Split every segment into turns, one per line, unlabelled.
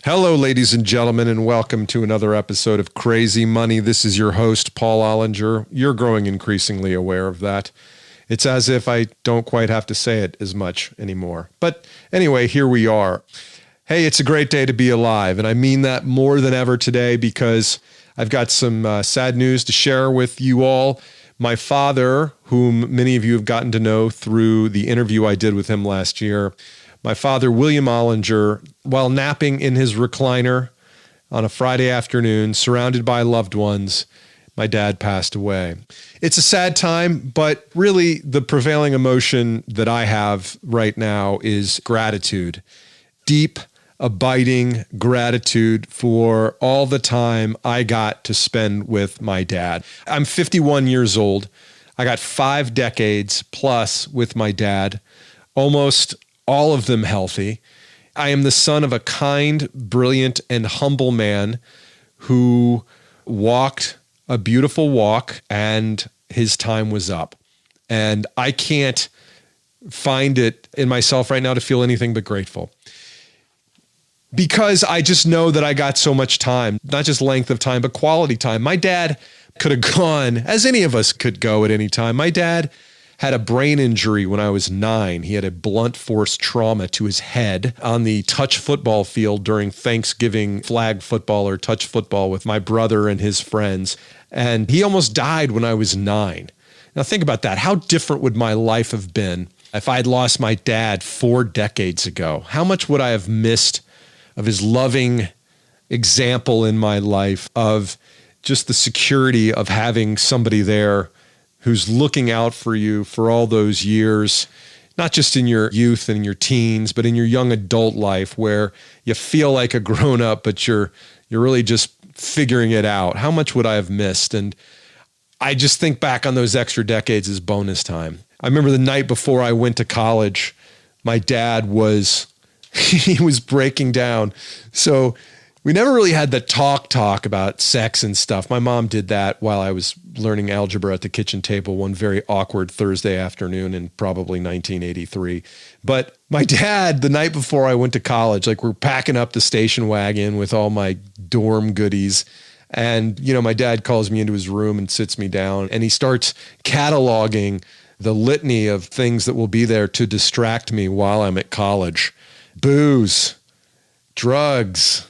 Hello, ladies and gentlemen, and welcome to another episode of Crazy Money. This is your host, Paul Ollinger. You're growing increasingly aware of that. It's as if I don't quite have to say it as much anymore. But anyway, here we are. Hey, it's a great day to be alive, and I mean that more than ever today because I've got some sad news to share with you all. My father, whom many of you have gotten to know through the interview I did with him last year, my father, William Ollinger, while napping in his recliner on a Friday afternoon, surrounded by loved ones, my dad passed away. It's a sad time, but really the prevailing emotion that I have right now is gratitude. Deep, abiding gratitude for all the time I got to spend with my dad. I'm 51 years old. I got 5 decades plus with my dad, almost all of them healthy. I am the son of a kind, brilliant, and humble man who walked a beautiful walk and his time was up. And I can't find it in myself right now to feel anything but grateful. Because I just know that I got so much time, not just length of time, but quality time. My dad could have gone, as any of us could go at any time. My dad had a brain injury when I was 9. He had a blunt force trauma to his head on the touch football field during Thanksgiving flag football or touch football with my brother and his friends. And he almost died when I was 9. Now think about that. How different would my life have been if I'd lost my dad 4 decades ago? How much would I have missed of his loving example in my life, of just the security of having somebody there who's looking out for you for all those years, not just in your youth and your teens, but in your young adult life where you feel like a grown-up, but you're really just figuring it out. How much would I have missed? And I just think back on those extra decades as bonus time. I remember the night before I went to college, my dad he was breaking down. So we never really had the talk about sex and stuff. My mom did that while I was learning algebra at the kitchen table one very awkward Thursday afternoon in probably 1983. But my dad, the night before I went to college, like we're packing up the station wagon with all my dorm goodies. And, my dad calls me into his room and sits me down and he starts cataloging the litany of things that will be there to distract me while I'm at college. Booze, drugs,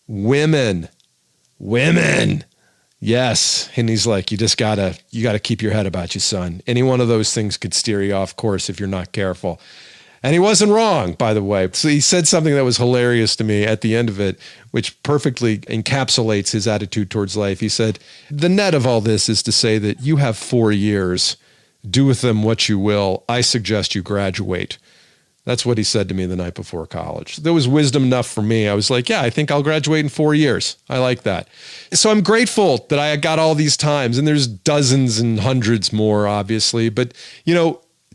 women. Yes. And he's like, you gotta keep your head about you, son. Any one of those things could steer you off course if you're not careful. And he wasn't wrong, by the way. So he said something that was hilarious to me at the end of it, which perfectly encapsulates his attitude towards life. He said, the net of all this is to say that you have 4 years. Do with them what you will. I suggest you graduate. That's what he said to me the night before college. There was wisdom enough for me. I was like, yeah, I think I'll graduate in 4 years. I like that. So I'm grateful that I got all these times, and there's dozens and hundreds more, obviously. But,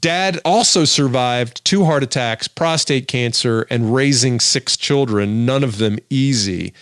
Dad also survived 2 heart attacks, prostate cancer, and raising 6 children, none of them easy.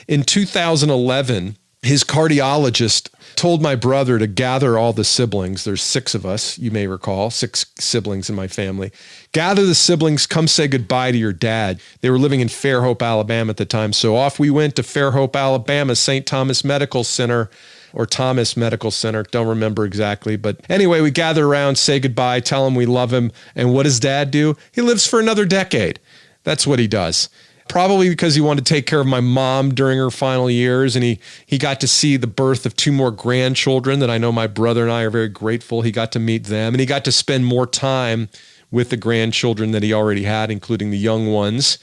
In 2011, his cardiologist told my brother to gather all the siblings. There's 6 of us, you may recall, 6 siblings in my family. Gather the siblings, come say goodbye to your dad. They were living in Fairhope, Alabama at the time. So off we went to Fairhope, Alabama, St. Thomas Medical Center, or Thomas Medical Center. Don't remember exactly. But anyway, we gather around, say goodbye, tell him we love him. And what does Dad do? He lives for another decade. That's what he does. Probably because he wanted to take care of my mom during her final years. And he got to see the birth of 2 more grandchildren that I know my brother and I are very grateful. He got to meet them and he got to spend more time with the grandchildren that he already had, including the young ones.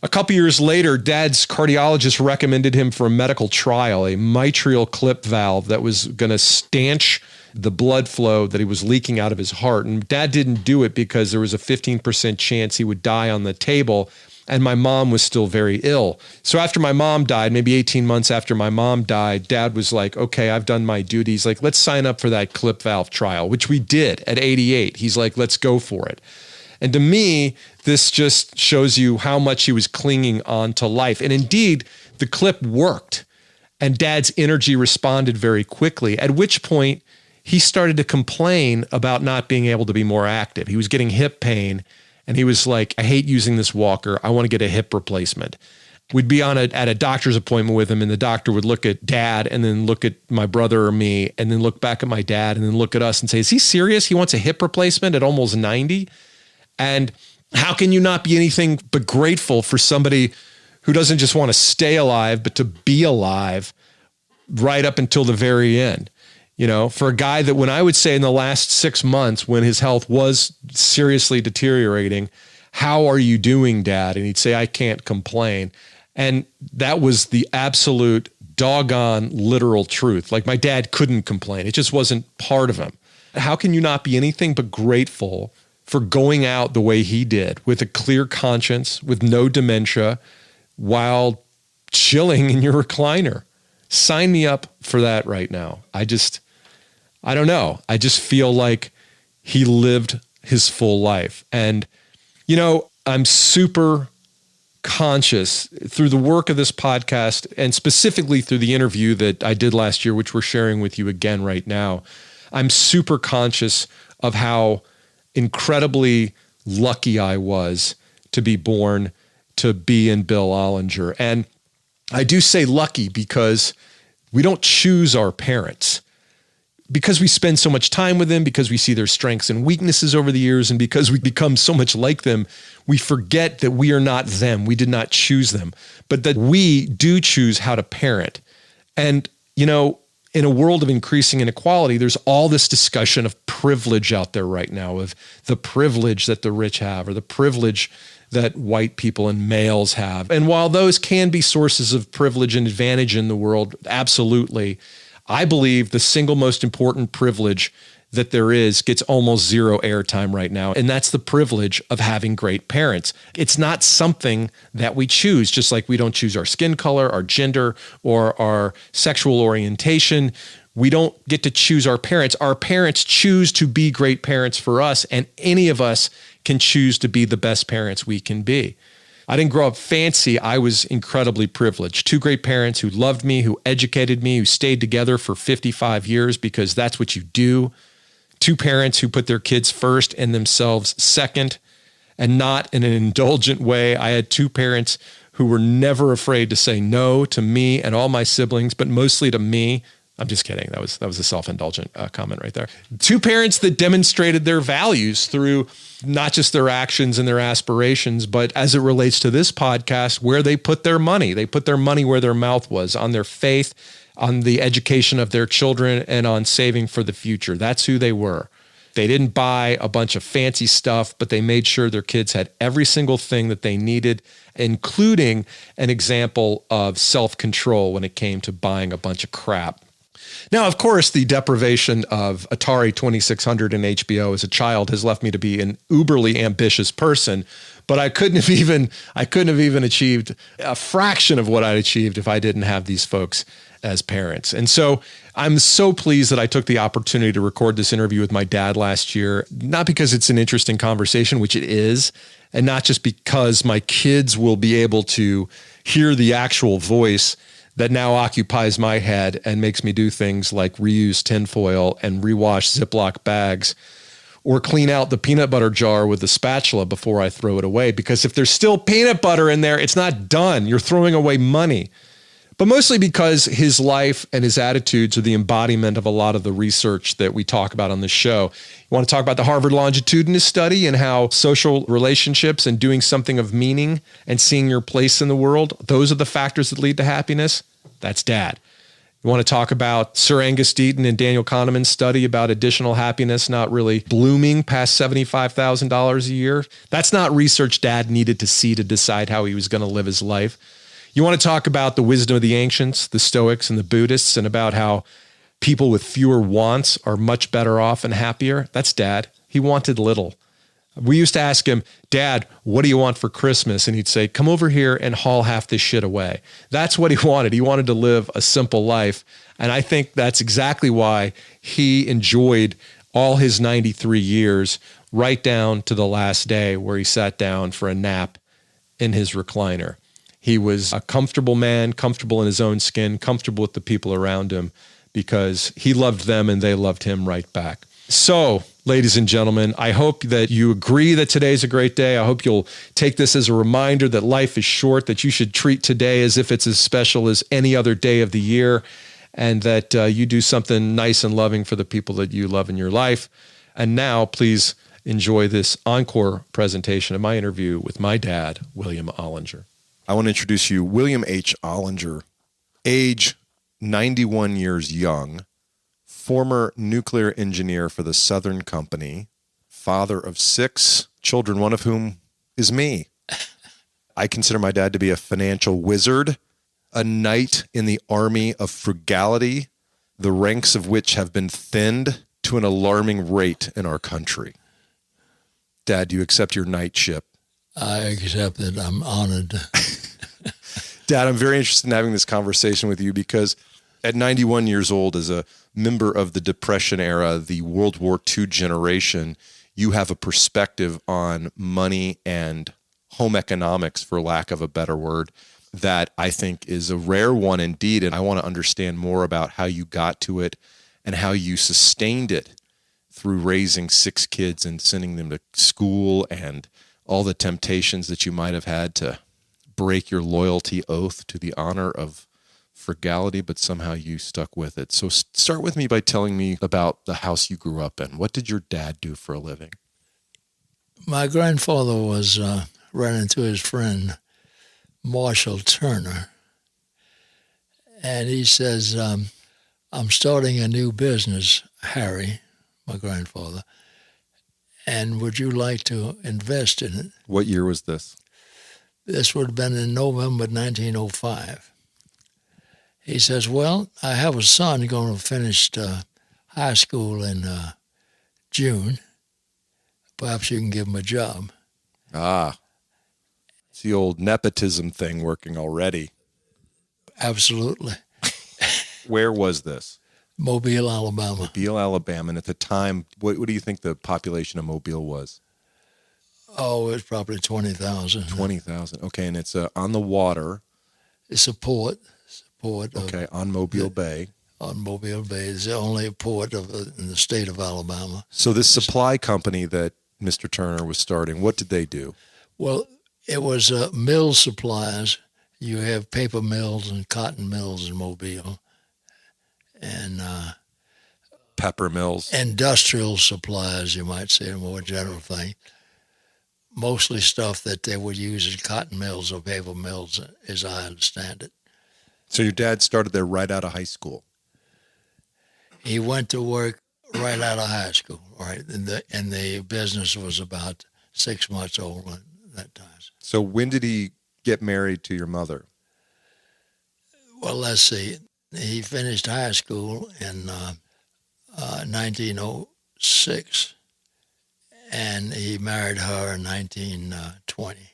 A couple years later, Dad's cardiologist recommended him for a medical trial, a mitral clip valve that was going to stanch the blood flow that he was leaking out of his heart. And Dad didn't do it because there was a 15% chance he would die on the table. And my mom was still very ill. So after my mom died, maybe 18 months after my mom died, Dad was like, okay, I've done my duties. Like, let's sign up for that clip valve trial, which we did at 88. He's like, let's go for it. And to me, this just shows you how much he was clinging on to life. And indeed, the clip worked. And Dad's energy responded very quickly, at which point he started to complain about not being able to be more active. He was getting hip pain. And he was like, I hate using this walker. I want to get a hip replacement. we'd be at a doctor's appointment with him, and the doctor would look at Dad and then look at my brother or me and then look back at my dad and then look at us and say, is he serious? He wants a hip replacement at almost 90? And how can you not be anything but grateful for somebody who doesn't just want to stay alive, but to be alive right up until the very end? You know, for a guy that, when I would say in the last 6 months, when his health was seriously deteriorating, how are you doing, Dad? And he'd say, I can't complain. And that was the absolute doggone literal truth. Like, my dad couldn't complain. It just wasn't part of him. How can you not be anything but grateful for going out the way he did, with a clear conscience, with no dementia, while chilling in your recliner? Sign me up for that right now. I don't know. I just feel like he lived his full life. And, you know, I'm super conscious through the work of this podcast, and specifically through the interview that I did last year, which we're sharing with you again right now. I'm super conscious of how incredibly lucky I was to be born to be in Bill Ollinger. And I do say lucky because we don't choose our parents. Because we spend so much time with them, because we see their strengths and weaknesses over the years, and because we become so much like them, we forget that we are not them. We did not choose them, but that we do choose how to parent. And, you know, in a world of increasing inequality, there's all this discussion of privilege out there right now, of the privilege that the rich have, or the privilege that white people and males have. And while those can be sources of privilege and advantage in the world, absolutely, I believe the single most important privilege that there is gets almost zero airtime right now, and that's the privilege of having great parents. It's not something that we choose, just like we don't choose our skin color, our gender, or our sexual orientation. We don't get to choose our parents. Our parents choose to be great parents for us, and any of us can choose to be the best parents we can be. I didn't grow up fancy. I was incredibly privileged. 2 great parents who loved me, who educated me, who stayed together for 55 years because that's what you do. 2 parents who put their kids first and themselves second, and not in an indulgent way. I had 2 parents who were never afraid to say no to me and all my siblings, but mostly to me. I'm just kidding. That was a self-indulgent comment right there. 2 parents that demonstrated their values through not just their actions and their aspirations, but as it relates to this podcast, where they put their money. They put their money where their mouth was, on their faith, on the education of their children, and on saving for the future. That's who they were. They didn't buy a bunch of fancy stuff, but they made sure their kids had every single thing that they needed, including an example of self-control when it came to buying a bunch of crap. Now, of course, the deprivation of Atari 2600 and HBO as a child has left me to be an uberly ambitious person, but I couldn't have even achieved a fraction of what I'd achieved if I didn't have these folks as parents. And so I'm so pleased that I took the opportunity to record this interview with my dad last year, not because it's an interesting conversation, which it is, and not just because my kids will be able to hear the actual voice that now occupies my head and makes me do things like reuse tinfoil and rewash Ziploc bags, or clean out the peanut butter jar with a spatula before I throw it away. Because if there's still peanut butter in there, it's not done. You're throwing away money. But mostly because his life and his attitudes are the embodiment of a lot of the research that we talk about on this show. You want to talk about the Harvard longitudinous study and how social relationships and doing something of meaning and seeing your place in the world, those are the factors that lead to happiness? That's Dad. You want to talk about Sir Angus Deaton and Daniel Kahneman's study about additional happiness not really blooming past $75,000 a year? That's not research Dad needed to see to decide how he was going to live his life. You want to talk about the wisdom of the ancients, the Stoics and the Buddhists, and about how people with fewer wants are much better off and happier? That's Dad. He wanted little. We used to ask him, Dad, what do you want for Christmas? And he'd say, come over here and haul half this shit away. That's what he wanted. He wanted to live a simple life. And I think that's exactly why he enjoyed all his 93 years, right down to the last day where he sat down for a nap in his recliner. He was a comfortable man, comfortable in his own skin, comfortable with the people around him, because he loved them and they loved him right back. So, ladies and gentlemen, I hope that you agree that today's a great day. I hope you'll take this as a reminder that life is short, that you should treat today as if it's as special as any other day of the year, and that you do something nice and loving for the people that you love in your life. And now, please enjoy this encore presentation of my interview with my dad, William Ollinger.
I want to introduce you, William H. Ollinger, age 91 years young, former nuclear engineer for the Southern Company, father of 6 children, one of whom is me. I consider my dad to be a financial wizard, a knight in the army of frugality, the ranks of which have been thinned to an alarming rate in our country. Dad, do you accept your knightship?
I accept it. I'm honored.
Dad, I'm very interested in having this conversation with you because at 91 years old, as a member of the Depression era, the World War II generation, you have a perspective on money and home economics, for lack of a better word, that I think is a rare one indeed. And I want to understand more about how you got to it and how you sustained it through raising 6 kids and sending them to school and all the temptations that you might have had to break your loyalty oath to the honor of frugality, but somehow you stuck with it. So start with me by telling me about the house you grew up in. What did your dad do for a living?
My grandfather was running to his friend, Marshall Turner, and he says, I'm starting a new business, Harry, my grandfather, and would you like to invest in it?
What year was this?
This would have been in November 1905. He says, well, I have a son going to finish high school in June. Perhaps you can give him a job.
Ah, it's the old nepotism thing working already.
Absolutely.
Where was this?
Mobile, Alabama.
Mobile, Alabama. And at the time, what do you think the population of Mobile was?
Oh, it's probably 20,000.
20,000. Okay, and it's on the water.
It's a port.
Okay, on Mobile Bay.
On Mobile Bay. It's the only port in the state of Alabama.
So this supply company that Mr. Turner was starting, what did they do?
Well, it was mill supplies. You have paper mills and cotton mills in Mobile. And
pepper mills.
Industrial supplies, you might say, a more general thing. Mostly stuff that they would use in cotton mills or paper mills, as I understand it.
So your dad started there right out of high school?
He went to work right out of high school, right? And the business was about 6 months old at that time.
So when did he get married to your mother?
Well, let's see. He finished high school in 1906, and he married her in 1920.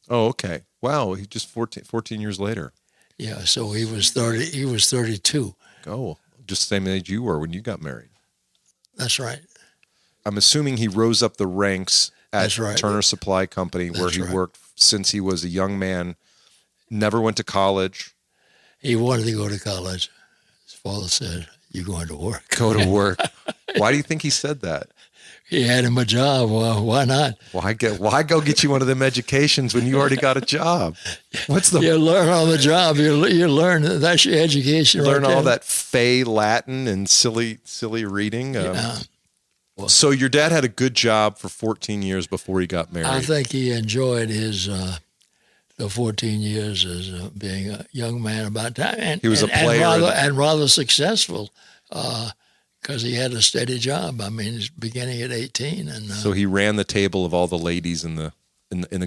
Oh, okay. Wow, he just 14 years later.
Yeah, so he was 30. He was 32.
Oh, just the same age you were when you got married.
That's right.
I'm assuming he rose up the ranks at Turner Supply Company, where he worked since he was a young man, never went to college.
He wanted to go to college. His father said, "You're going to work."
Go to work. Why do you think he said that?
He had him a job. Well, why not?
Why go get you one of them educations when you already got a job?
You learn on the job. You learn. That's your education.
Learn
right
all
there.
that fey Latin and silly reading.
Yeah.
So your dad had a good job for 14 years before he got married.
I think he enjoyed his the 14 years as being a young man about time. And
he was a player.
And rather successful because he had a steady job. I mean, he's beginning at 18. And
so he ran the table of all the ladies in the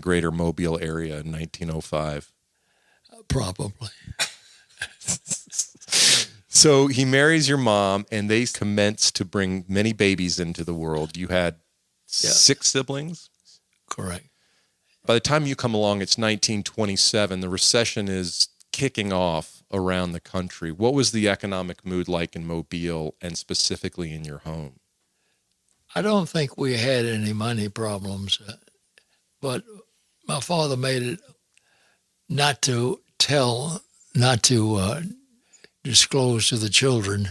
greater Mobile area in 1905.
Probably.
So he marries your mom, and they commence to bring many babies into the world. You had 6 siblings?
Correct.
By the time you come along, it's 1927. The recession is kicking off around the country. What was the economic mood like in Mobile and specifically in your home?
I don't think we had any money problems, but my father made it not to disclose to the children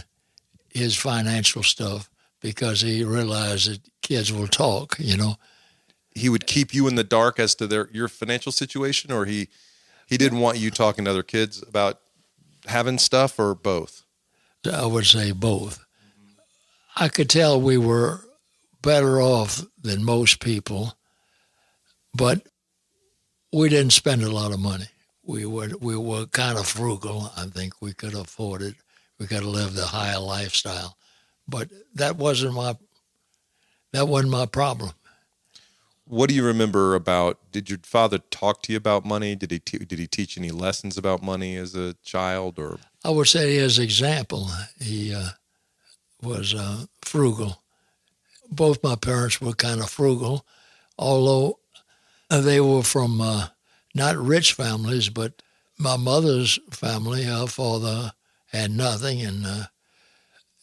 his financial stuff because he realized that kids will talk,
He would keep you in the dark as to your financial situation, or he didn't want you talking to other kids about having stuff, or both?
I would say both. I could tell we were better off than most people, but we didn't spend a lot of money. We were kind of frugal. I think we could afford it. We could have lived a higher lifestyle, but that wasn't my problem.
What do you remember about? Did your father talk to you about money? Did he teach any lessons about money as a child? Or
I would say his example. He was frugal. Both my parents were kind of frugal, although they were from not rich families, but my mother's family, her father had nothing and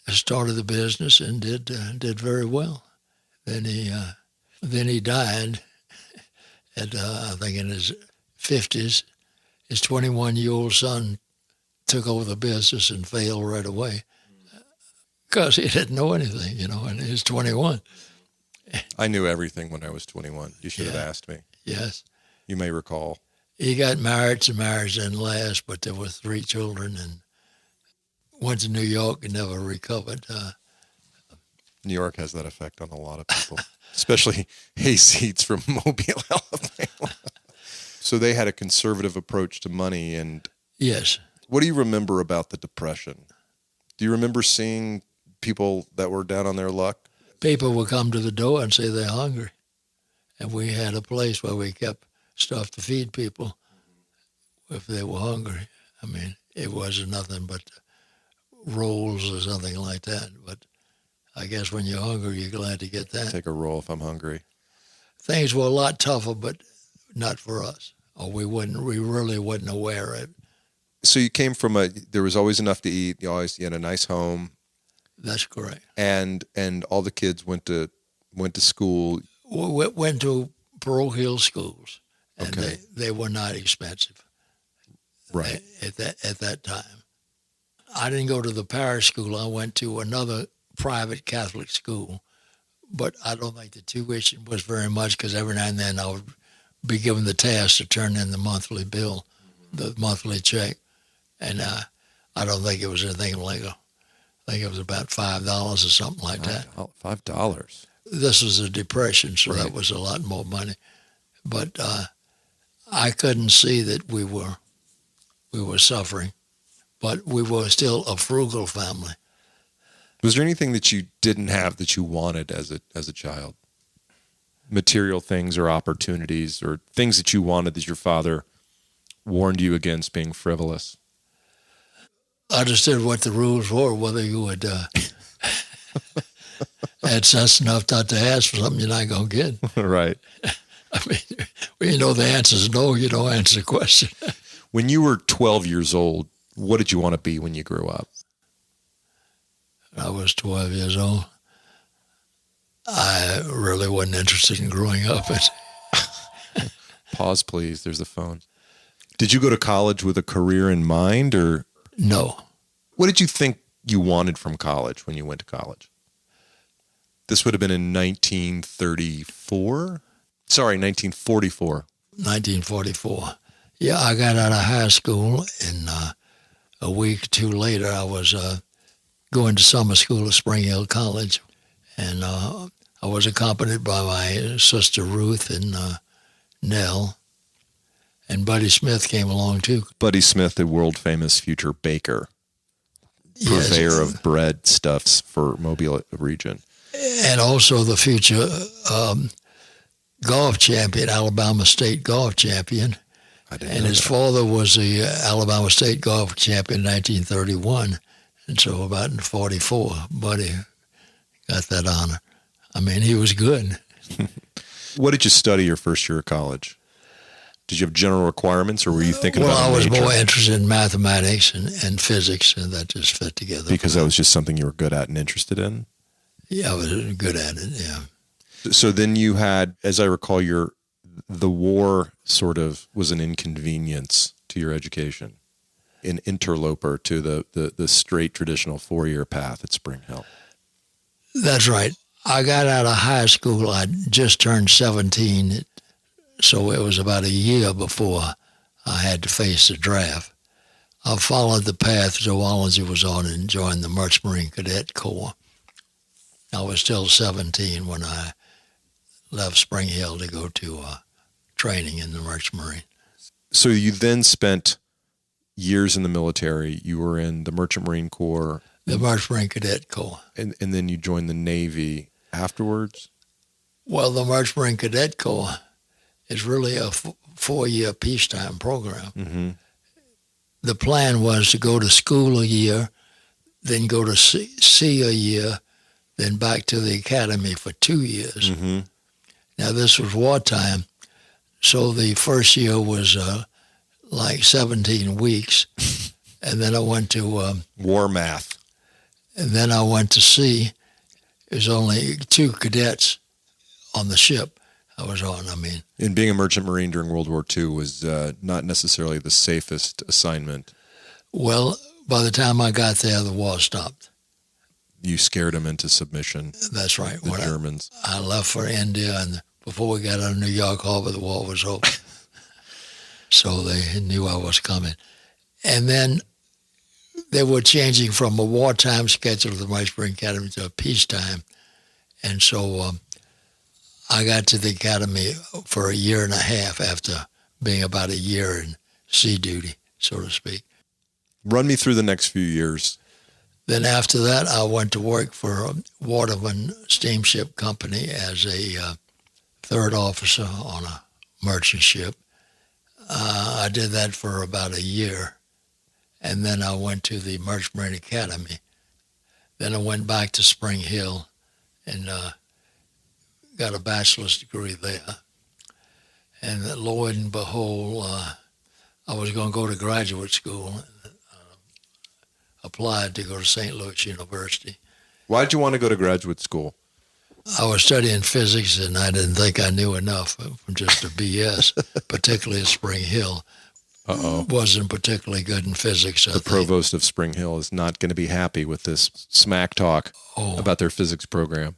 started the business and did very well. Then he died at I think in his 50s. His 21-year-old son took over the business and failed right away because he didn't know anything, and he was 21.
I knew everything when I was 21. You should have asked me.
Yes.
You may recall.
He got married to marriage didn't last, but there were 3 children and went to New York and never recovered.
New York has that effect on a lot of people, especially hayseeds from Mobile, Alabama. So they had a conservative approach to money. And
yes.
What do you remember about the Depression? Do you remember seeing people that were down on their luck?
People would come to the door and say they're hungry. And we had a place where we kept stuff to feed people if they were hungry. I mean, it wasn't nothing but rolls or something like that. But I guess when you're hungry, you're glad to get that.
Take a roll if I'm hungry.
Things were a lot tougher, but not for us. Or we really wasn't aware of it.
So you came from there was always enough to eat. You had a nice home.
That's correct.
And all the kids went to school.
We went to parochial schools, and
Okay.
they were not expensive.
Right.
At that time. I didn't go to the parish school. I went to another private Catholic school, but I don't think the tuition was very much because every now and then I would be given the task to turn in the monthly bill, the monthly check, and I don't think it was anything like I think it was about $5 or something like that.
$5.
This was a depression, so
Right.
that was a lot more money. But I couldn't see that we were suffering, but we were still a frugal family.
Was there anything that you didn't have that you wanted as a child? Material things or opportunities or things that you wanted that your father warned you against being frivolous?
I understood what the rules were, whether you would had sense enough not to ask for something you're not going to get.
Right.
I mean, when you know the answer is no, you don't answer the question.
When you were 12 years old, what did you want to be when you grew up?
I was 12 years old. I really wasn't interested in growing up.
Pause, please. There's the phone. Did you go to college with a career in mind, or
No.
what did you think you wanted from college when you went to college? This would have been in 1934? Sorry, 1944.
1944. Yeah, I got out of high school, and a week or two later, I was going to summer school at Spring Hill College, and I was accompanied by my sister Ruth and Nell, and Buddy Smith came along too.
Buddy Smith, the world-famous future baker, purveyor of bread stuffs for Mobile region.
And also the future golf champion, Alabama State golf champion.
I didn't
And
know
his
that.
father was the Alabama State golf champion in 1931. And so about in 44, Buddy got that honor. I mean, he was good.
What did you study your first year of college? Did you have general requirements, or were you thinking
Well,
about
I
a
was
major?
more interested in mathematics and physics, and that just fit together.
Because that was just something you were good at and interested in?
Yeah, I was good at it, yeah.
So then you had, as I recall, the war sort of was an inconvenience to your education, an interloper to the straight traditional 4-year path at Spring Hill.
That's right. I got out of high school. I just turned 17, so it was about a year before I had to face the draft. I followed the path zoology was on and joined the Merchant Marine Cadet Corps. I was still 17 when I left Spring Hill to go to training in the Merchant Marine.
So you then spent years in the military. You were in the Merchant Marine Corps.
The Merchant Marine Cadet Corps.
And then you joined the Navy afterwards?
Well, the Merchant Marine Cadet Corps is really a 4-year peacetime program.
Mm-hmm.
The plan was to go to school a year, then go to sea a year, then back to the academy for 2 years.
Mm-hmm.
Now, this was wartime, so the first year was like 17 weeks, and then I went to...
war math.
And then I went to sea. There's only 2 cadets on the ship I was on,
And being a merchant marine during World War II was not necessarily the safest assignment.
Well, by the time I got there, the war stopped.
You scared them into submission.
That's right.
The Germans.
I left for India, and before we got out of New York Harbor, the war was over. So they knew I was coming. And then they were changing from a wartime schedule of the Merchant Marine Academy to a peacetime. And so I got to the academy for a year and a half after being about a year in sea duty, so to speak.
Run me through the next few years.
Then after that, I went to work for a Waterman Steamship Company as a third officer on a merchant ship. I did that for about a year. And then I went to the Merchant Marine Academy. Then I went back to Spring Hill and got a bachelor's degree there. And lo and behold, I was going to go to graduate school, applied to go to St. Louis University.
Why did you want to go to graduate school?
I was studying physics, and I didn't think I knew enough from just a BS, particularly at Spring Hill.
Uh-oh.
Wasn't particularly good in physics.
The provost of Spring Hill is not going to be happy with this smack talk about their physics program.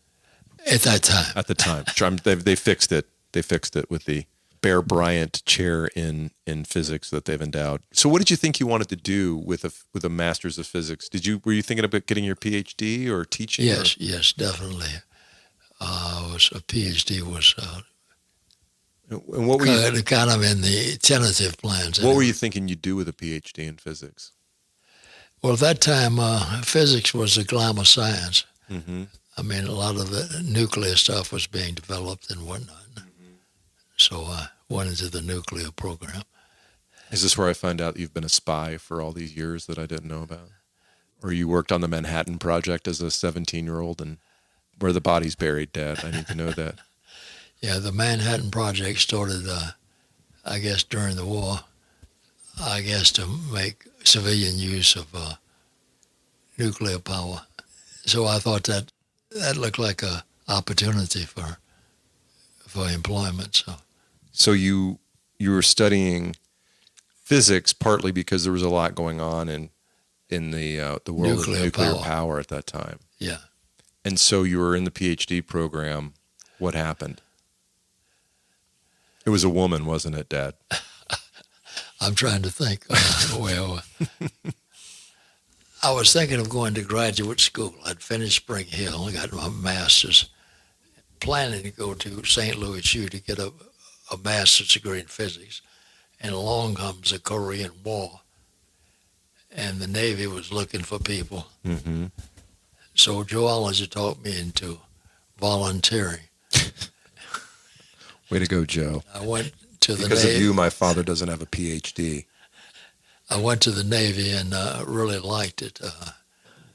At that time.
At the time. They fixed it. They fixed it with the Bear Bryant chair in physics that they've endowed. So what did you think you wanted to do with a master's of physics? Were you thinking about getting your PhD or teaching?
Yes, definitely. A PhD was
and what were you
kind of in the tentative plans.
What were you thinking you'd do with a PhD in physics?
Well, at that time, physics was a glamour science.
Mm-hmm.
A lot of the nuclear stuff was being developed and whatnot. Mm-hmm. So I went into the nuclear program.
Is this where I find out you've been a spy for all these years that I didn't know about? Or you worked on the Manhattan Project as a 17-year-old and where the body's buried, Dad? I need to know that.
Yeah, the Manhattan Project started, I guess, during the war, to make civilian use of nuclear power. So I thought that looked like a opportunity for employment.
So you were studying physics partly because there was a lot going on in the world of nuclear power at that time.
Yeah.
And so you were in the PhD program. What happened? It was a woman, wasn't it, Dad?
I'm trying to think. Well, I was thinking of going to graduate school. I'd finished Spring Hill, got my master's, planning to go to St. Louis U to get a master's degree in physics. And along comes the Korean War, and the Navy was looking for people.
Mm-hmm.
So geology taught me into volunteering.
Way to go, Joe.
I went to the
Because
Navy.
of you, my father doesn't have a PhD.
I went to the Navy and really liked it.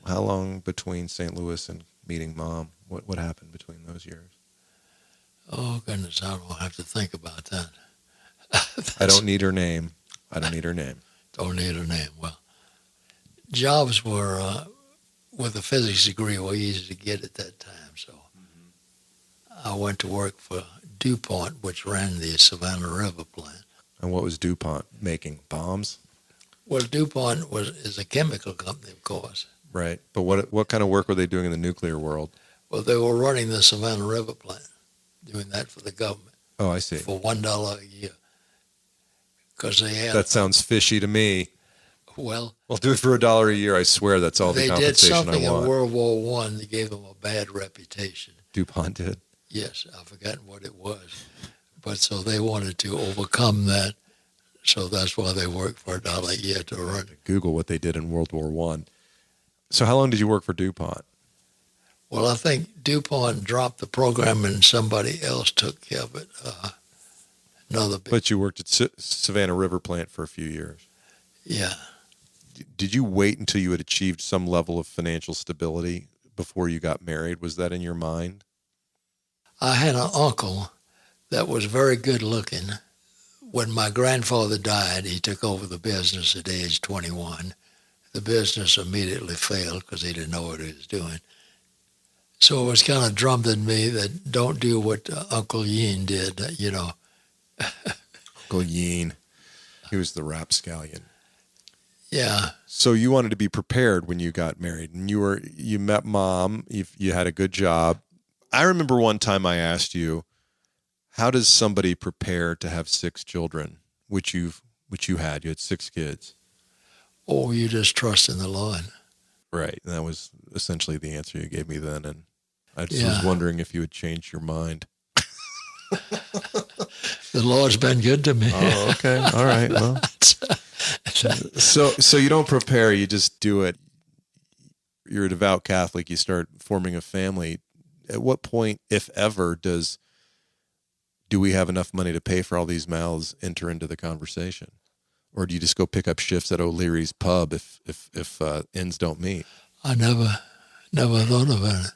How long between St. Louis and meeting Mom? What happened between those years?
Oh, goodness, I don't have to think about that.
I don't need her name.
Don't need her name. Well, jobs were, with a physics degree, were easy to get at that time. So I went to work for DuPont, which ran the Savannah River plant.
And what was DuPont making? Bombs?
Well, DuPont is a chemical company, of course.
Right. But what kind of work were they doing in the nuclear world?
Well, they were running the Savannah River plant, doing that for the government
Oh, I see.
for $1 a year. Because they had,
That sounds fishy to me.
well,
I'll do it for $1 a year. I swear that's all the
they did
compensation
something
I
in
want.
World War I that gave them a bad reputation.
DuPont did.
Yes, I've forgotten what it was. But so they wanted to overcome that. So that's why they worked for $1 a year to run it.
Google what they did in World War I. So how long did you work for DuPont?
Well, I think DuPont dropped the program and somebody else took care of it. Another big,
But you worked at Savannah River plant for a few years.
yeah.
Did you wait until you had achieved some level of financial stability before you got married? Was that in your mind?
I had an uncle that was very good looking. When my grandfather died, he took over the business at age 21. The business immediately failed because he didn't know what he was doing. So it was kind of drummed in me that don't do what Uncle Yeen did, you know.
Uncle Yeen. He was the rapscallion.
Yeah.
So you wanted to be prepared when you got married, and you met Mom. You had a good job. I remember one time I asked you, how does somebody prepare to have 6 children, which you had? You had 6 kids.
Oh, you just trust in the Lord.
Right. And that was essentially the answer you gave me then. And I just
Yeah.
was wondering if you had changed your mind.
The Lord's been good to me.
Oh, okay. All right. Well, so you don't prepare, you just do it. You're a devout Catholic, you start forming a family. At what point, if ever, do we have enough money to pay for all these mouths enter into the conversation? Or do you just go pick up shifts at O'Leary's pub if ends don't meet?
I never thought about it.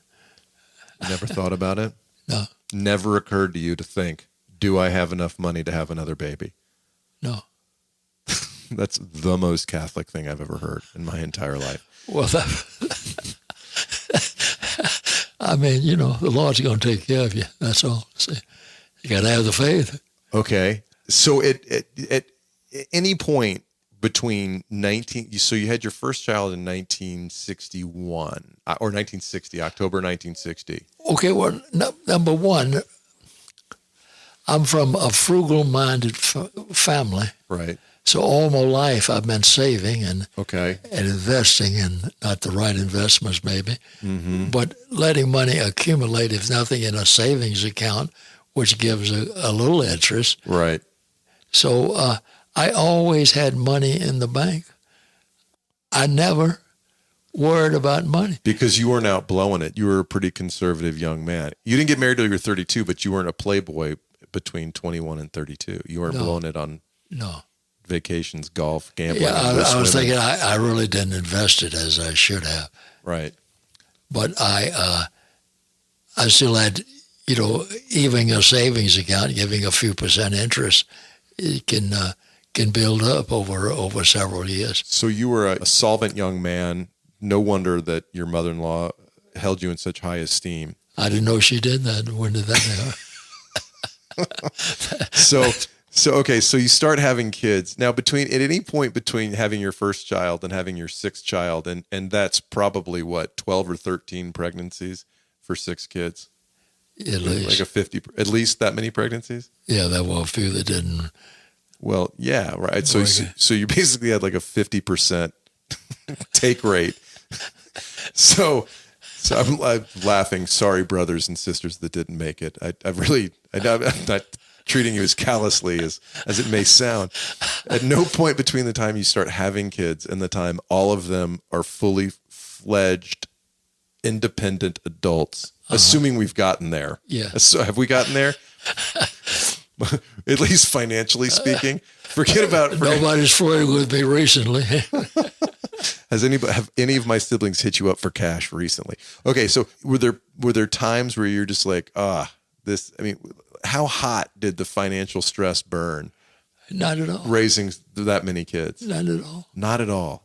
You never thought about it?
No,
Never occurred to you to think, do I have enough money to have another baby?
no.
That's the most Catholic thing I've ever heard in my entire life.
Well, I mean, you know, the Lord's going to take care of you. That's all. See, you got to have the faith.
Okay. So at any point between so you had your first child in 1961 or 1960, October 1960.
Okay, well, number one, I'm from a frugal-minded family.
Right.
So all my life I've been saving and
Okay.
investing in not the right investments maybe,
Mm-hmm.
but letting money accumulate, if nothing, in a savings account, which gives a little interest.
Right.
So I always had money in the bank. I never worried about money.
Because you weren't out blowing it. You were a pretty conservative young man. You didn't get married till you were 32, but you weren't a playboy between 21 and 32. You weren't
No.
blowing it on
No.
vacations, golf, gambling.
Yeah,
and
I was
swimming.
thinking I really didn't invest it as I should have.
Right.
But I still had, you know, even a savings account, giving a few percent interest, it can build up over several years.
So you were a solvent young man. No wonder that your mother-in-law held you in such high esteem.
I didn't know she did that. When did that happen?
So you start having kids. Now, at any point between having your first child and having your 6th child, and that's probably what, 12 or 13 pregnancies for 6 kids?
At least.
Like at least that many pregnancies?
Yeah, there were a few that didn't.
Well, yeah, right. So,
Okay.
so you basically had like a 50% take rate. So I'm laughing. Sorry, brothers and sisters that didn't make it. I'm not treating you as callously as it may sound. At no point between the time you start having kids and the time all of them are fully fledged, independent adults, assuming we've gotten there.
Yeah.
So have we gotten there? At least financially speaking. Forget about
Nobody's flirted with me recently.
have any of my siblings hit you up for cash recently? Okay, so were there times where you're just like, how hot did the financial stress burn
Not at all.
raising that many kids?
Not at all.
Not at all.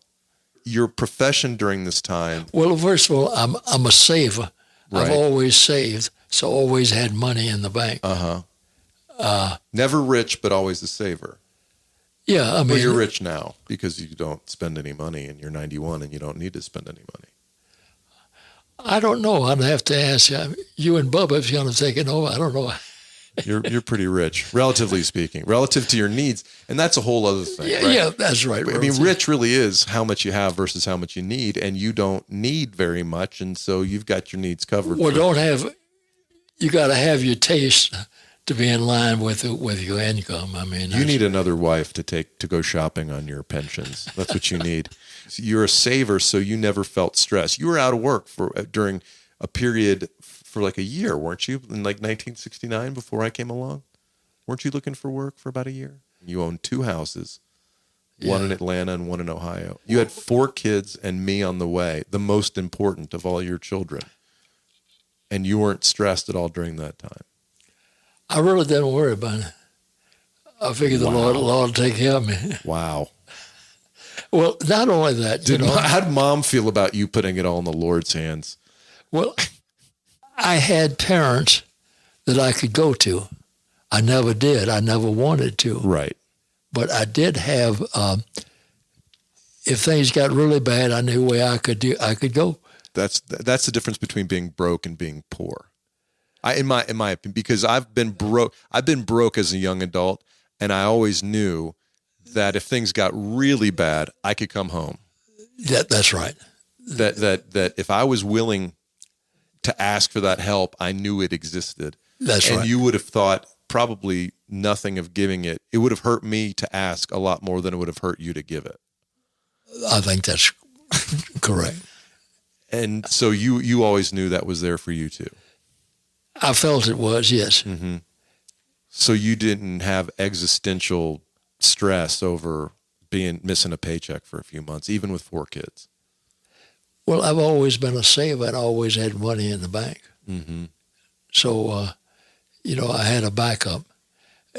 Your profession during this time,
Well, first of all, I'm a saver.
Right.
I've always saved, so always had money in the bank.
never rich, but always a saver.
Yeah, I mean,
Well, you're rich now because you don't spend any money and you're 91 and you don't need to spend any money.
I don't know. I'd have to ask you and Bubba if you're going to take it over. I don't know.
You're pretty rich, relatively speaking, relative to your needs. And that's a whole other thing.
Yeah,
right?
yeah, that's right.
I mean, rich really is how much you have versus how much you need, and you don't need very much, and so you've got your needs covered.
Well, you got to have your taste to be in line with your income. I mean,
you need another wife to go shopping on your pensions. That's what you need. You're a saver, so you never felt stress. You were out of work during a period for like a year, weren't you? In like 1969, before I came along, weren't you looking for work for about a year? You owned 2 houses, one in Atlanta and one in Ohio. You had 4 kids and me on the way, the most important of all your children. And you weren't stressed at all during that time.
I really didn't worry about it. I figured the Lord would take care of me.
Wow.
Well, not only that,
how did Mom feel about you putting it all in the Lord's hands?
Well, I had parents that I could go to. I never did. I never wanted to.
Right.
But I did have. If things got really bad, I knew where I could go.
That's the difference between being broke and being poor. In my opinion, because I've been broke as a young adult, and I always knew that if things got really bad, I could come home.
That's right.
That if I was willing to ask for that help, I knew it existed.
That's right.
And you would have thought probably nothing of giving it. It would have hurt me to ask a lot more than it would have hurt you to give it.
I think that's correct.
And so you always knew that was there for you too.
I felt it was, yes.
Mm-hmm. So you didn't have existential stress over missing a paycheck for a few months, even with 4 kids.
Well, I've always been a saver and always had money in the bank.
Mm-hmm.
So, I had a backup.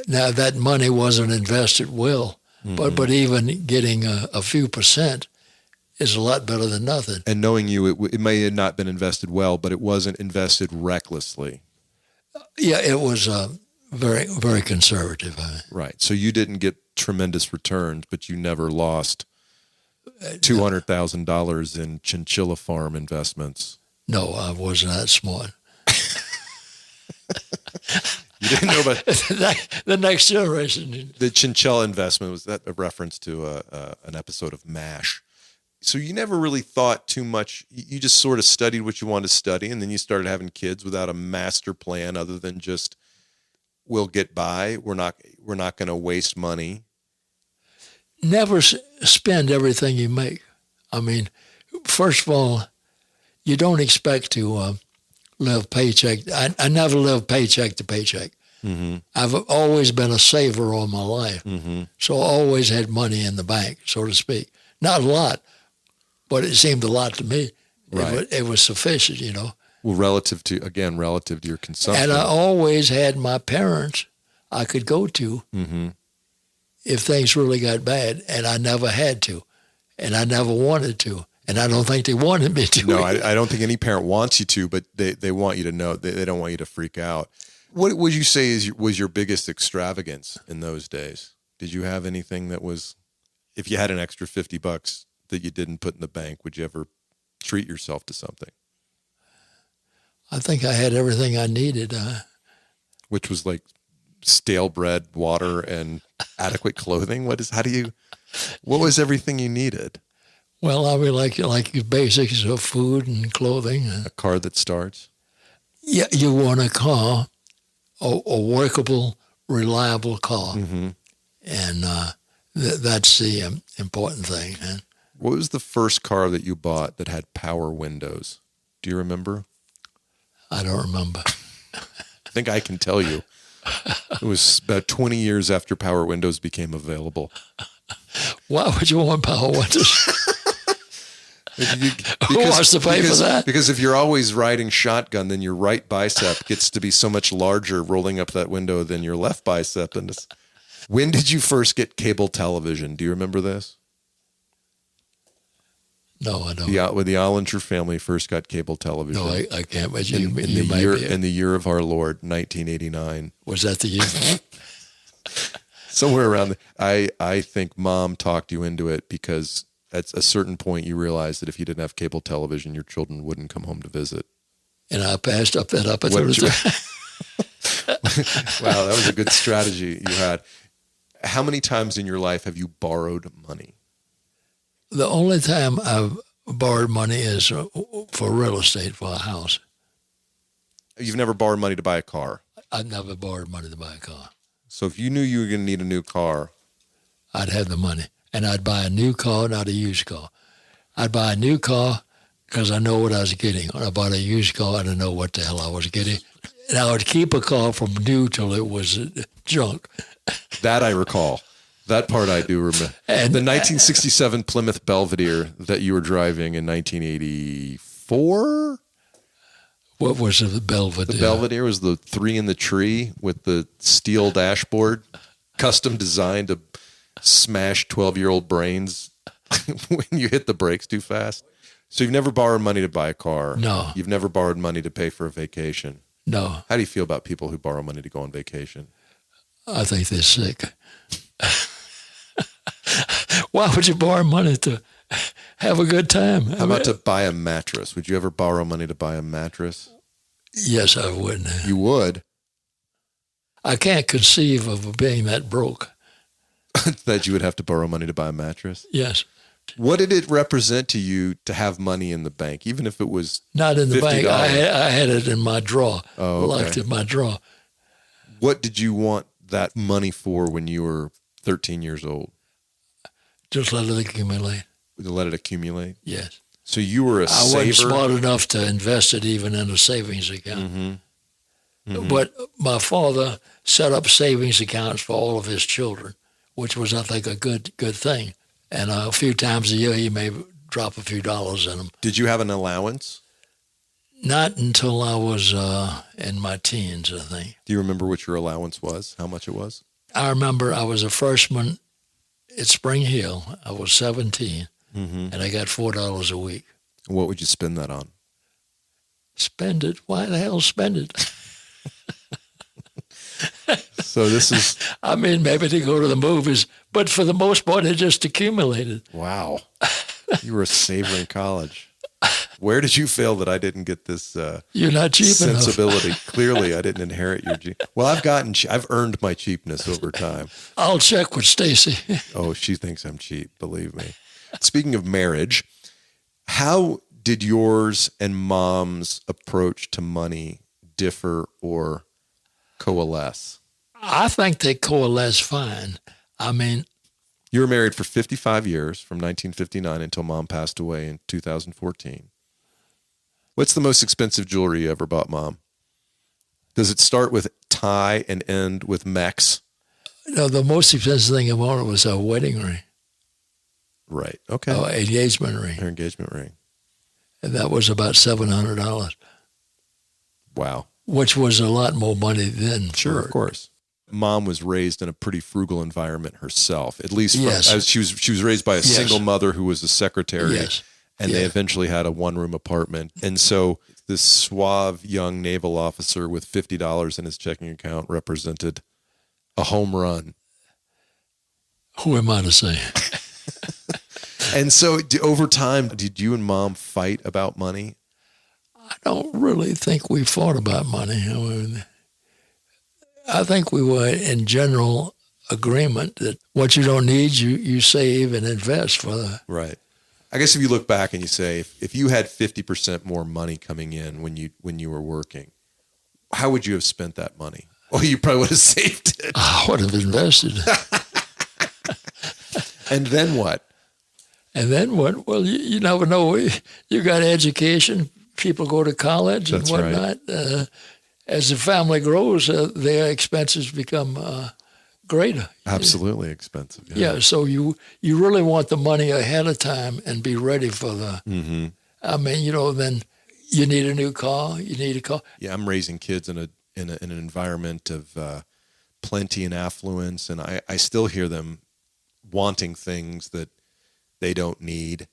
Now, that money wasn't invested well,
mm-hmm.
but even getting a few percent is a lot better than nothing.
And knowing you, it may have not been invested well, but it wasn't invested recklessly.
Yeah, it was very, very conservative.
Right. So you didn't get tremendous returns, but you never lost $200,000 in chinchilla farm investments.
No, I wasn't that smart.
You didn't know about
the next generation.
The chinchilla investment. Was that a reference to an episode of MASH? So you never really thought too much. You just sort of studied what you wanted to study, and then you started having kids without a master plan other than just, we'll get by. We're not going to waste money.
Never spend everything you make. I mean, first of all, you don't expect to live paycheck. I never lived paycheck to paycheck.
Mm-hmm.
I've always been a saver all my life.
Mm-hmm.
So I always had money in the bank, so to speak. Not a lot, but it seemed a lot to me.
Right.
It was sufficient,
Well, relative to your consumption.
And I always had my parents I could go to
mm-hmm.
if things really got bad, and I never had to, and I never wanted to, and I don't think they wanted me to.
No, I don't think any parent wants you to, but they want you to know. They don't want you to freak out. What would you say was your biggest extravagance in those days? Did you have anything that was, if you had an extra $50 that you didn't put in the bank, would you ever treat yourself to something?
I think I had everything I needed.
Which was like stale bread, water, and adequate clothing? What was everything you needed?
Well, I mean, like the basics of food and clothing.
A car that starts?
Yeah, you want a car, a workable, reliable car.
Mm-hmm.
And that's the important thing. Man.
What was the first car that you bought that had power windows? Do you remember?
I don't remember.
I think I can tell you. It was about 20 years after power windows became available.
Why would you want power windows? Who wants to pay for that?
Because if you're always riding shotgun, then your right bicep gets to be so much larger rolling up that window than your left bicep. And when did you first get cable television? Do you remember this?
No, I don't.
When the Ollinger family first got cable television.
No, I can't. But
in the year of our Lord, 1989.
Was that the year?
Somewhere around. I think Mom talked you into it because at a certain point you realized that if you didn't have cable television, your children wouldn't come home to visit.
And I passed up that opportunity.
Wow, that was a good strategy you had. How many times in your life have you borrowed money?
The only time I've borrowed money is for real estate, for a house.
You've never borrowed money to buy a car?
I've never borrowed money to buy a car.
So if you knew you were going to need a new car,
I'd have the money, and I'd buy a new car, not a used car. I'd buy a new car because I know what I was getting. When I bought a used car, I didn't know what the hell I was getting. And I would keep a car from new till it was junk.
that I recall. That part I do remember.
And
the 1967 Plymouth Belvedere that you were driving in 1984?
What was the Belvedere?
The Belvedere was the 3 in the tree with the steel dashboard, custom designed to smash 12-year-old brains when you hit the brakes too fast. So you've never borrowed money to buy a car.
No.
You've never borrowed money to pay for a vacation.
No.
How do you feel about people who borrow money to go on vacation?
I think they're sick. Why would you borrow money to have a good time?
How about to buy a mattress? Would you ever borrow money to buy a mattress?
Yes, I would.
You would?
I can't conceive of being that broke.
That you would have to borrow money to buy a mattress?
Yes.
What did it represent to you to have money in the bank, even if it was
Not in the
$50?
bank. I had it in my drawer,
Oh, okay.
locked in my drawer.
What did you want that money for when you were 13 years old?
Just let it accumulate.
To let it accumulate?
Yes.
So you were a
I
saver?
wasn't smart enough to invest it even in a savings account.
Mm-hmm. Mm-hmm.
But my father set up savings accounts for all of his children, which was, I think, a good thing. And a few times a year, he may drop a few dollars in them.
Did you have an allowance?
Not until I was in my teens, I think.
Do you remember what your allowance was, how much it was?
I remember I was a freshman at Spring Hill. I was 17, and I got $4 a week.
What would you spend that on?
Spend it? Why the hell spend it?
So this is...
I mean, maybe to go to the movies, but for the most part, it just accumulated.
Wow. You were a saver in college. Where did you fail that I didn't get this
You're not cheap
sensibility?
enough.
Clearly, I didn't inherit your gene. Well, I've earned my cheapness over time.
I'll check with Stacy.
Oh, she thinks I'm cheap, believe me. Speaking of marriage, how did yours and Mom's approach to money differ or coalesce?
I think they coalesce fine. I mean,
You were married for 55 years, from 1959 until Mom passed away in 2014. What's the most expensive jewelry you ever bought, Mom? Does it start with tie and end with Mex?
no, the most expensive thing I wanted was a wedding ring,
Right. Okay.
engagement ring,
Her engagement ring.
and that was about $700,
Wow.
which was a lot more money then.
Sure,
for-
of course. Mom was raised in a pretty frugal environment herself, at least from,
Yes.
as she was raised by a
Yes.
single mother who was a secretary,
Yes.
and they
Yeah.
eventually had a one-room apartment. And so this suave young naval officer with $50 in his checking account represented a home run.
Who am I to say?
And so over time, did you and Mom fight about money?
I don't really think we fought about money. I mean, I think we were in general agreement that what you don't need, you save and invest for the.
Right. I guess if you look back and you say, if you had 50% more money coming in when you were working, how would you have spent that money? Well, you probably would have saved it.
I would have invested.
And then what?
And then what? Well, you never know. You got education. People go to college and
That's right.
whatnot. As the family grows, their expenses become greater.
Absolutely expensive.
Yeah, so you really want the money ahead of time and be ready for the.
Mm-hmm.
I mean, then you need a new car. You need a car.
Yeah, I'm raising kids in an environment of plenty and affluence, and I still hear them wanting things that they don't need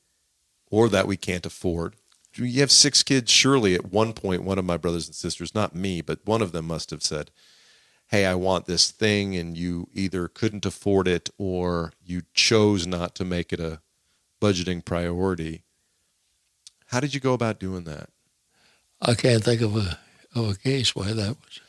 or that we can't afford. You have 6 kids. Surely at one point, one of my brothers and sisters, not me, but one of them must have said, hey, I want this thing, and you either couldn't afford it or you chose not to make it a budgeting priority. How did you go about doing that?
I can't think of a case where that was.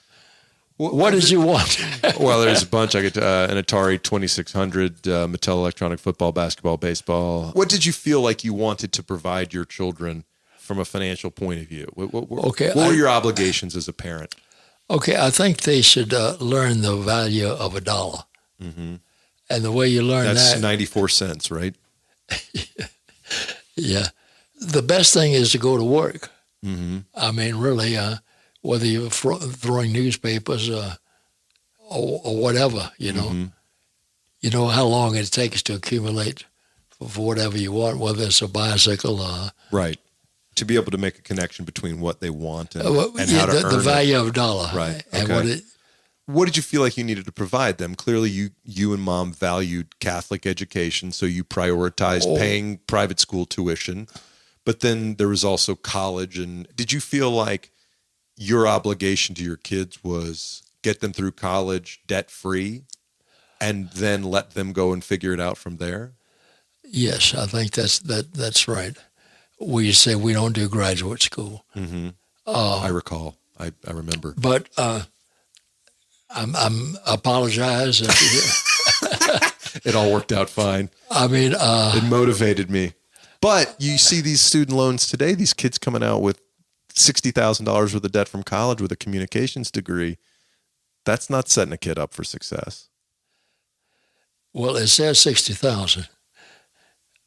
What did you want?
Well, there's a bunch. I get an Atari 2600, Mattel Electronic Football, Basketball, Baseball. What did you feel like you wanted to provide your children from a financial point of view? What were your obligations as a parent?
Okay, I think they should learn the value of a dollar. Mm-hmm. And the way you learn
that's 94 cents, right?
Yeah. The best thing is to go to work. Mm-hmm. I mean, really, whether you're throwing newspapers or whatever, you know. Mm-hmm. You know how long it takes to accumulate for whatever you want, whether it's a bicycle.
Right. To be able to make a connection between what they want and how to earn
the value of a dollar.
Right.
And
okay. What did you feel like you needed to provide them? Clearly, you and Mom valued Catholic education, so you prioritized paying private school tuition. But then there was also college. And did you feel like your obligation to your kids was get them through college debt-free and then let them go and figure it out from there? Yes,
I think that's right. We say we don't do graduate school.
Mm-hmm. I recall. I remember.
But I'm apologize.
It all worked out fine.
I mean,
it motivated me. But you see these student loans today, these kids coming out with $60,000 worth of debt from college with a communications degree. That's not setting a kid up for success.
Well, it says 60,000. In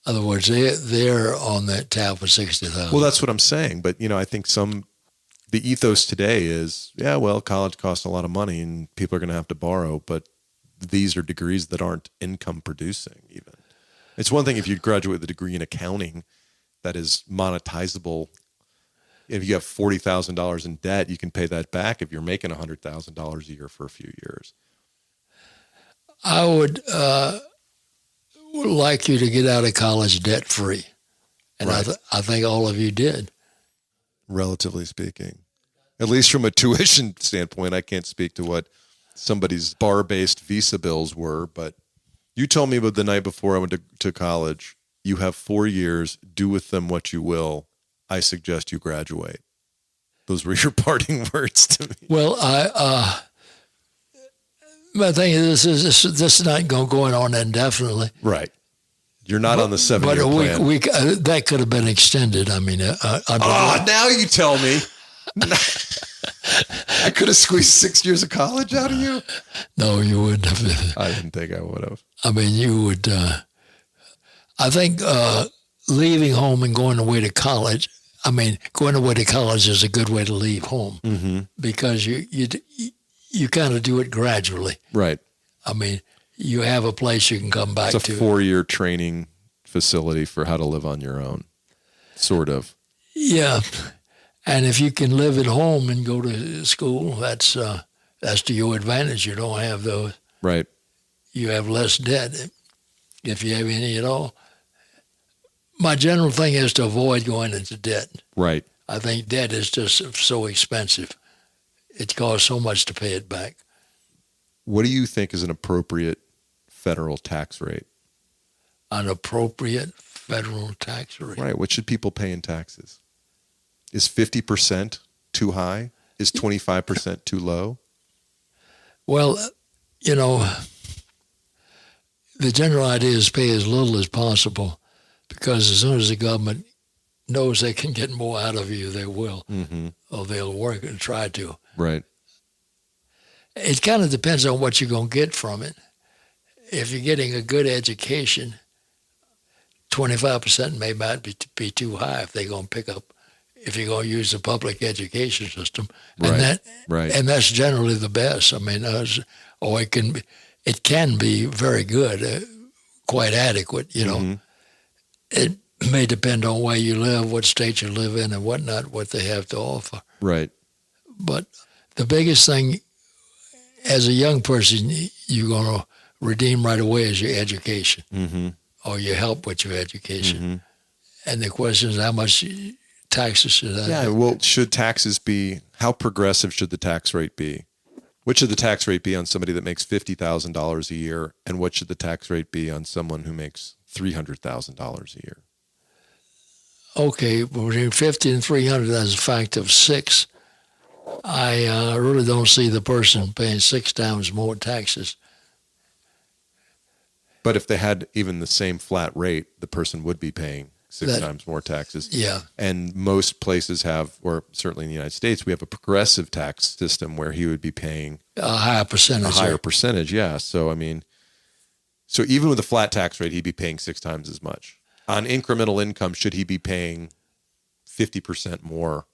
other words, they're on that tab for 60,000.
Well, that's what I'm saying. But, I think the ethos today is, yeah, well, college costs a lot of money and people are going to have to borrow, but these are degrees that aren't income producing even. It's one thing if you graduate with a degree in accounting that is monetizable. If you have $40,000 in debt, you can pay that back if you're making $100,000 a year for a few years.
I would like you to get out of college debt-free. And right. I think all of you did.
Relatively speaking. At least from a tuition standpoint, I can't speak to what somebody's bar-based visa bills were, but you told me about the night before I went to college, you have 4 years, do with them what you will. I suggest you graduate. Those were your parting words to me.
Well, my thing is this is not going on indefinitely.
Right. You're not on the 7-year plan.
That could have been extended. I mean,
now you tell me. I could have squeezed 6 years of college out of you.
No, you wouldn't have.
I didn't think I would have.
I mean, you would. I think leaving home and going away to college. I mean, going away to college is a good way to leave home because you kind of do it gradually.
Right.
I mean, you have a place you can come back to.
It's a 4-year training facility for how to live on your own, sort of.
Yeah. And if you can live at home and go to school, that's to your advantage. You don't have those.
Right.
You have less debt, if you have any at all. My general thing is to avoid going into debt.
Right.
I think debt is just so expensive. It costs so much to pay it back.
What do you think is an appropriate federal tax rate?
An appropriate federal tax rate?
Right. What should people pay in taxes? Is 50% too high? Is 25% too low?
Well, the general idea is pay as little as possible because as soon as the government knows they can get more out of you, they will. Mm-hmm. Or they'll work and try to.
Right.
It kind of depends on what you're going to get from it. If you're getting a good education, 25% may not be too high if they're going to pick up. If you're going to use the public education system, and and that's generally the best. I mean, it can be very good, quite adequate. Mm-hmm. It may depend on where you live, what state you live in, and whatnot, what they have to offer.
Right.
But the biggest thing, as a young person, you're going to redeem right away is your education, or your help with your education. And the question is how much taxes should that?
Yeah, well, should taxes be, how progressive should the tax rate be? What should the tax rate be on somebody that makes $50,000 a year, and what should the tax rate be on someone who makes $300,000 a year.
Okay, between 50 and 300, that's a fact of 6. I really don't see the person paying 6 times more taxes.
But if they had even the same flat rate, the person would be paying 6 times more taxes.
Yeah.
And most places have, or certainly in the United States, we have a progressive tax system where he would be paying
a higher percentage.
A higher percentage, yeah. So, I mean, so even with a flat tax rate, he'd be paying 6 times as much. On incremental income, should he be paying 50% more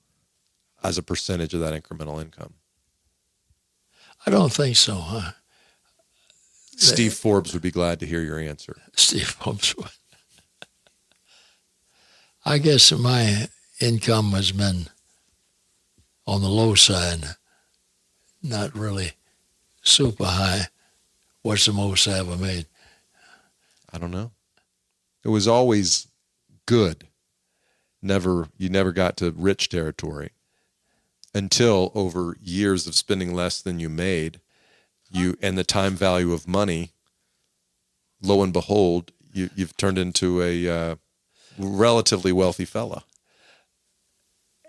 as a percentage of that incremental income?
I don't think so, huh?
Steve Forbes would be glad to hear your answer.
Steve Forbes would. I guess my income has been on the low side, not really super high. What's the most I ever made?
I don't know. It was always good. You never got to rich territory until over years of spending less than you made, and the time value of money, lo and behold, you've turned into a relatively wealthy fella.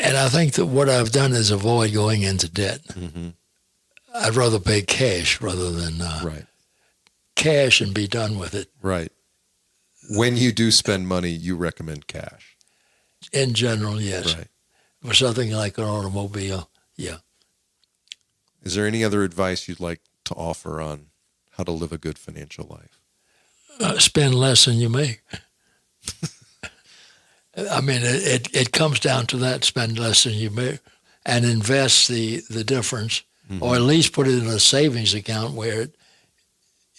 And I think that what I've done is avoid going into debt.
Mm-hmm.
I'd rather pay cash rather than
right.
Cash and be done with it.
Right. When you do spend money, you recommend cash.
In general, yes.
Right.
For something like an automobile, yeah.
Is there any other advice you'd like to offer on how to live a good financial life?
Spend less than you make. I mean, it comes down to that, spend less than you make, and invest the difference, mm-hmm. or at least put it in a savings account where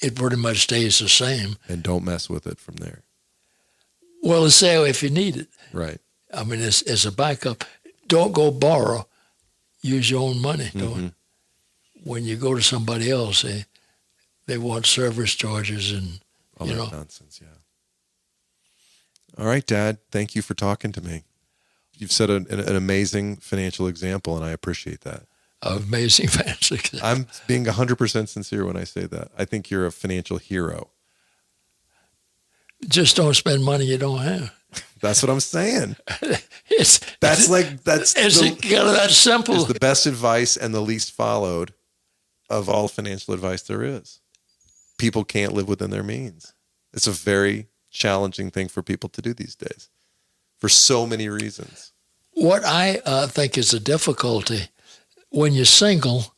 it pretty much stays the same.
And don't mess with it from there.
Well, let's say if you need it.
Right.
I mean, it's a backup. Don't go borrow. Use your own money.
Mm-hmm.
When you go to somebody else, they want service charges and,
all that nonsense, yeah. All right, Dad, thank you for talking to me. You've set an amazing financial example, and I appreciate that.
Amazing financial example.
I'm being 100% sincere when I say that. I think you're a financial hero.
Just don't spend money you don't have.
That's what I'm saying.
It's
that
simple.
It's the best advice and the least followed of all financial advice there is. People can't live within their means. It's a very challenging thing for people to do these days for so many reasons.
What I think is a difficulty, when you're single,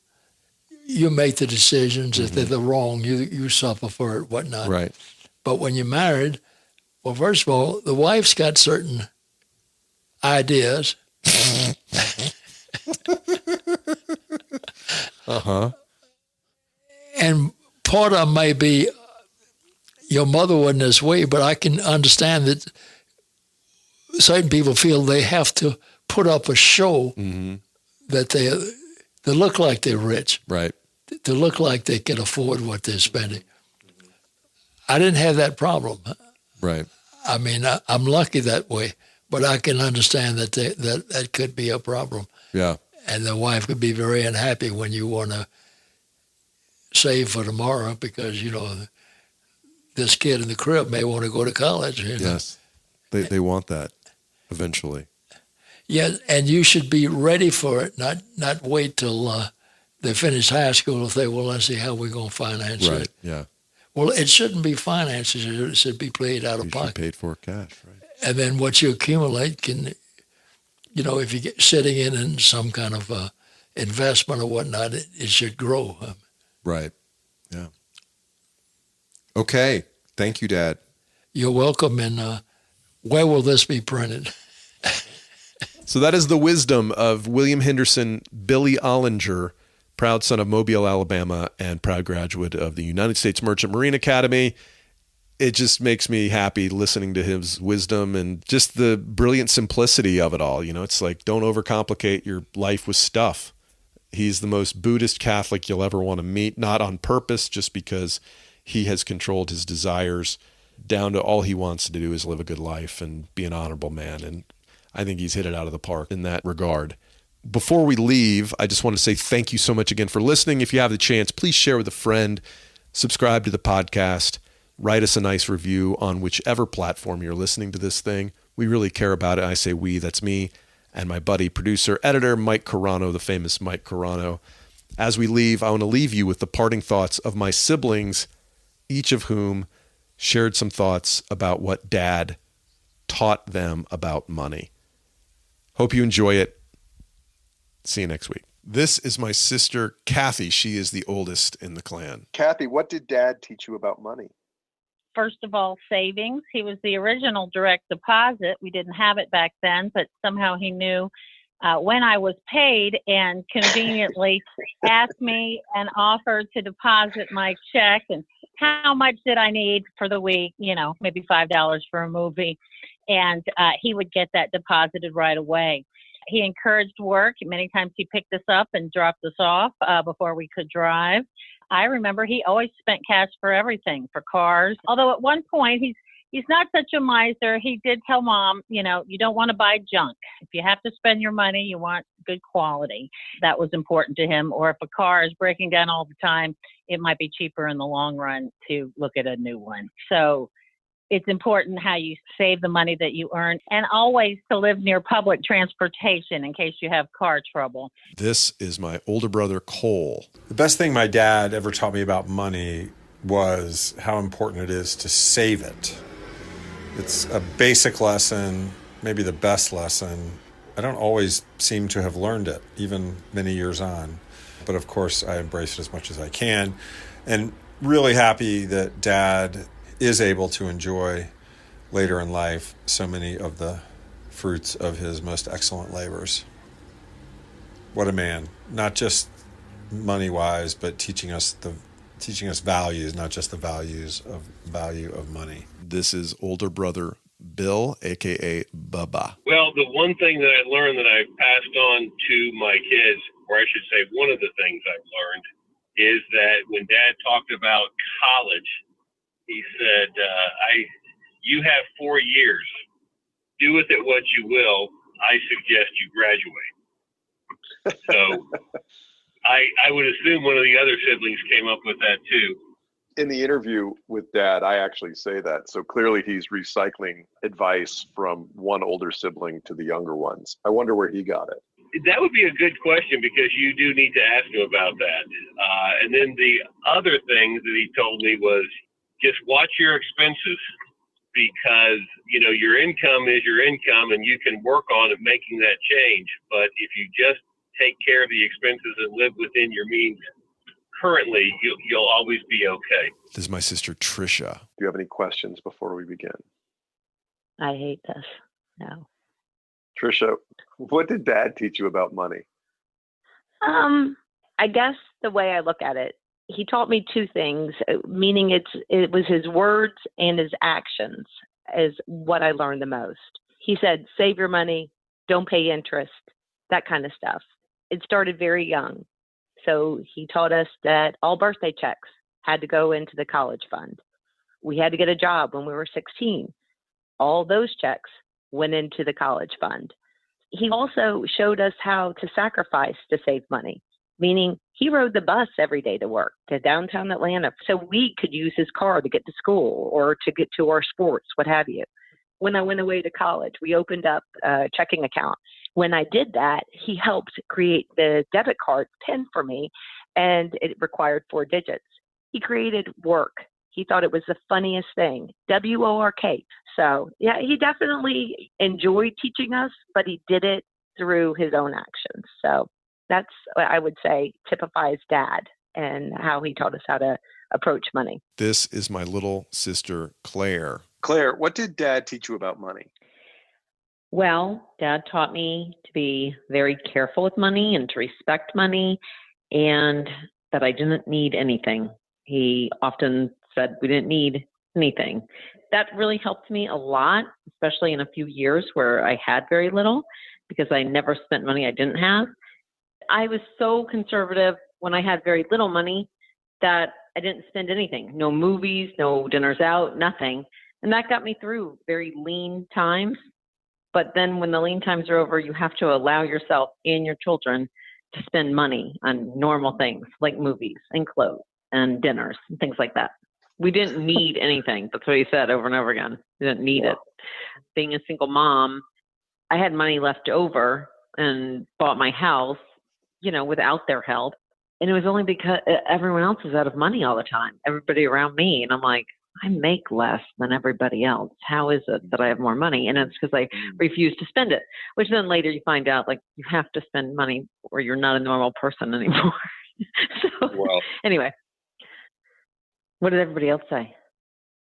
you make the decisions. Mm-hmm. If they're wrong, you suffer for it, whatnot.
Right.
But when you're married, well, first of all, the wife's got certain ideas.
Uh-huh.
And part of them may be, your mother wasn't this way, but I can understand that certain people feel they have to put up a show, mm-hmm. that they look like they're rich.
Right.
To look like they can afford what they're spending. I didn't have that problem.
Right.
I mean, I'm lucky that way, but I can understand that could be a problem.
Yeah.
And the wife could be very unhappy when you want to save for tomorrow because, this kid in the crib may want to go to college.
Yes. They want that eventually.
Yeah, and you should be ready for it, not wait till they finish high school and say, well, let's see how we're going to finance it.
Right, yeah.
Well, it shouldn't be finances. It should be paid out of pocket.
Paid for cash, right.
And then what you accumulate can, if you get sitting in some kind of investment or whatnot, it should grow.
Right, yeah. Okay, thank you, Dad.
You're welcome. And where will this be printed?
So that is the wisdom of William Henderson, Billy Ollinger, proud son of Mobile, Alabama, and proud graduate of the United States Merchant Marine Academy. It just makes me happy listening to his wisdom and just the brilliant simplicity of it all. It's like, don't overcomplicate your life with stuff. He's the most Buddhist Catholic you'll ever want to meet, not on purpose, just because he has controlled his desires down to all he wants to do is live a good life and be an honorable man. And I think he's hit it out of the park in that regard. Before we leave, I just want to say thank you so much again for listening. If you have the chance, please share with a friend, subscribe to the podcast, Write us a nice review on whichever platform you're listening to this thing. We really care about it. I say we, that's me and my buddy, producer, editor, Mike Carano, the famous Mike Carano. As we leave, I want to leave you with the parting thoughts of my siblings, each of whom shared some thoughts about what Dad taught them about money. Hope you enjoy it. See you next week. This is my sister, Kathy. She is the oldest in the clan.
Kathy, what did Dad teach you about money?
First of all, savings. He was the original direct deposit. We didn't have it back then, but somehow he knew when I was paid and conveniently asked me and offered to deposit my check and how much did I need for the week, maybe $5 for a movie. And he would get that deposited right away. He encouraged work. Many times he picked us up and dropped us off before we could drive. I remember he always spent cash for everything, for cars. Although at one point he's not such a miser. He did tell Mom, you don't want to buy junk. If you have to spend your money, you want good quality. That was important to him. Or if a car is breaking down all the time, it might be cheaper in the long run to look at a new one. So it's important how you save the money that you earn, and always to live near public transportation in case you have car trouble.
This is my older brother, Cole.
The best thing my dad ever taught me about money was how important it is to save it. It's a basic lesson, maybe the best lesson. I don't always seem to have learned it, even many years on. But of course, I embrace it as much as I can. And really happy that Dad is able to enjoy later in life so many of the fruits of his most excellent labors. What a man, not just money-wise, but teaching us values, not just the value of money.
This is older brother Bill, a.k.a. Bubba.
Well, the one thing that I learned that I've passed on to my kids, or I should say one of the things I've learned, is that when Dad talked about college, he said, you have 4 years. Do with it what you will. I suggest you graduate. So I would assume one of the other siblings came up with that too.
In the interview with Dad, I actually say that. So clearly he's recycling advice from one older sibling to the younger ones. I wonder where he got it.
That would be a good question, because you do need to ask him about that. And then the other thing that he told me was, just watch your expenses, because, your income is your income and you can work on it making that change. But if you just take care of the expenses and live within your means currently, you'll always be okay.
This is my sister, Trisha.
Do you have any questions before we begin?
I hate this. No.
Trisha, what did Dad teach you about money?
I guess the way I look at it, he taught me two things, meaning it was his words and his actions is what I learned the most. He said, save your money, don't pay interest, that kind of stuff. It started very young. So he taught us that all birthday checks had to go into the college fund. We had to get a job when we were 16. All those checks went into the college fund. He also showed us how to sacrifice to save money, meaning he rode the bus every day to work to downtown Atlanta so we could use his car to get to school or to get to our sports, what have you. When I went away to college, we opened up a checking account. When I did that, he helped create the debit card PIN for me, and it required 4 digits. He created work. He thought it was the funniest thing, WORK. So, yeah, he definitely enjoyed teaching us, but he did it through his own actions. So that's what I would say typifies Dad and how he taught us how to approach money.
This is my little sister, Claire.
Claire, what did Dad teach you about money?
Well, Dad taught me to be very careful with money and to respect money, and that I didn't need anything. He often said we didn't need anything. That really helped me a lot, especially in a few years where I had very little, because I never spent money I didn't have. I was so conservative when I had very little money that I didn't spend anything. No movies, no dinners out, nothing. And that got me through very lean times. But then when the lean times are over, you have to allow yourself and your children to spend money on normal things like movies and clothes and dinners and things like that. We didn't need anything. That's what he said over and over again. We didn't need it. Being a single mom, I had money left over and bought my house, without their help. And it was only because everyone else was out of money all the time, everybody around me. And I'm like, I make less than everybody else. How is it that I have more money? And it's because I refuse to spend it, which then later you find out, like, you have to spend money or you're not a normal person anymore. So anyway, what did everybody else say?